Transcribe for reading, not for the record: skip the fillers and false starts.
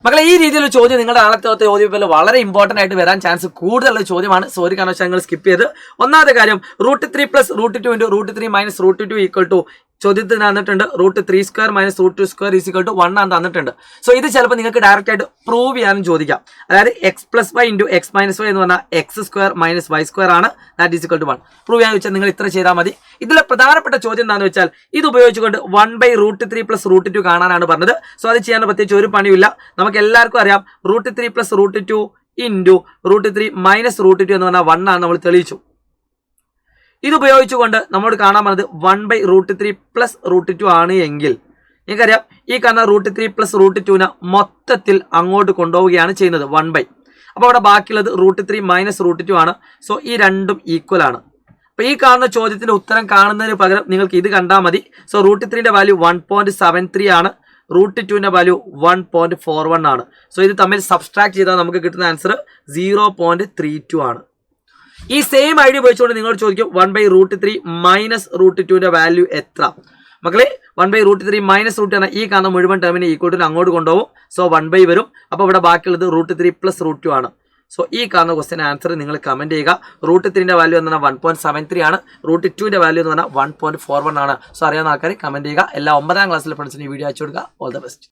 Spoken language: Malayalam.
മക്കളെ ഈ രീതിയിലുള്ള ചോദ്യം നിങ്ങളുടെ നാളത്തെ ചോദ്യം വളരെ ഇമ്പോർട്ടന്റ് ആയിട്ട് വരാൻ ചാൻസ് കൂടുതലുള്ള ചോദ്യമാണ്. സോറി കാരണം നിങ്ങൾ സ്കിപ്പ് ചെയ്ത്. ഒന്നാമത്തെ കാര്യം √3 + √2 × √3 - √2 = ചോദ്യത്തിൽ തന്നിട്ടുണ്ട് √3² - √2² = 1 ആണ് തന്നിട്ടുണ്ട്. സോ ഇത് ചിലപ്പോൾ നിങ്ങൾക്ക് ഡയറക്റ്റ് ആയിട്ട് പ്രൂവ് ചെയ്യാനും ചോദിക്കാം. അതായത് x+y × x - y എന്ന് പറഞ്ഞാൽ x² - y² ആണ്. That is = 1. പ്രൂവ് ചെയ്യാൻ വെച്ചാൽ നിങ്ങൾ ഇത്ര ചെയ്താൽ മതി. ഇതിലെ പ്രധാനപ്പെട്ട ചോദ്യം എന്താണെന്ന് വെച്ചാൽ ഇത് ഉപയോഗിച്ചുകൊണ്ട് 1/√3 + √2 കാണാനാണ് പറഞ്ഞത്. സോ അത് ചെയ്യാൻ പ്രത്യേകിച്ച് ഒരു പണിയില്ല. നമുക്ക് എല്ലാവർക്കും അറിയാം √3 + √2 × √3 - √2 എന്ന് പറഞ്ഞാൽ 1 ആണ് നമ്മൾ തെളിയിച്ചു. ഇത് ഉപയോഗിച്ചുകൊണ്ട് നമ്മോട് കാണാൻ പറഞ്ഞത് 1/√3 + √2 ആണ് എങ്കിൽ നിങ്ങൾക്കറിയാം ഈ കാണുന്ന √3 + √2 മൊത്തത്തിൽ അങ്ങോട്ട് കൊണ്ടുപോവുകയാണ് ചെയ്യുന്നത് 1/. അപ്പോൾ അവിടെ ബാക്കിയുള്ളത് √3 - √2 ആണ്. സോ ഈ രണ്ടും ഈക്വൽ ആണ്. അപ്പോൾ ഈ കാണുന്ന ചോദ്യത്തിന്റെ ഉത്തരം കാണുന്നതിന് പകരം നിങ്ങൾക്ക് ഇത് കണ്ടാൽ മതി. സോ √3ന്റെ വാല്യൂ 1.73 ആണ്. √2ന്റെ വാല്യൂ 1.41 ആണ്. സോ ഇത് തമ്മിൽ സബ്സ്ട്രാക്ട് ചെയ്താൽ നമുക്ക് കിട്ടുന്ന ആൻസർ 0.32 ആണ്. ഈ സെയിം ഐഡിയ ഉപയോഗിച്ചുകൊണ്ട് നിങ്ങളോട് ചോദിക്കും 1/√3 - √2ന്റെ വാല്യൂ എത്ര. മക്കളെ 1/√3 - √2 ഈ കാണുന്ന മുഴുവൻ ടേമിനെ ഈക്വൽ അങ്ങോട്ട് കൊണ്ടുപോകും. സോ 1/, വരും. അപ്പോൾ ഇവിടെ ബാക്കിയുള്ളത് √3 + √2 ആണ്. സോ ഈ കാണുന്ന ക്വസ്റ്റ്യൻ ആൻസർ നിങ്ങൾ കമന്റ് ചെയ്യുക. √3ന്റെ വാല്യൂ എന്ന് പറഞ്ഞാൽ 1.73 ആണ്. √2ന്റെ വാല്യൂ എന്ന് പറഞ്ഞാൽ 1.41 ആണ്. സോ അറിയാവുന്ന ആൾക്കാർ കമന്റ് ചെയ്യുക. എല്ലാ 9ാം ക്ലാസ്സിലെ ഫ്രണ്ട്സിന് ഈ വീഡിയോ അയച്ചു കൊടുക്കുക. All the best.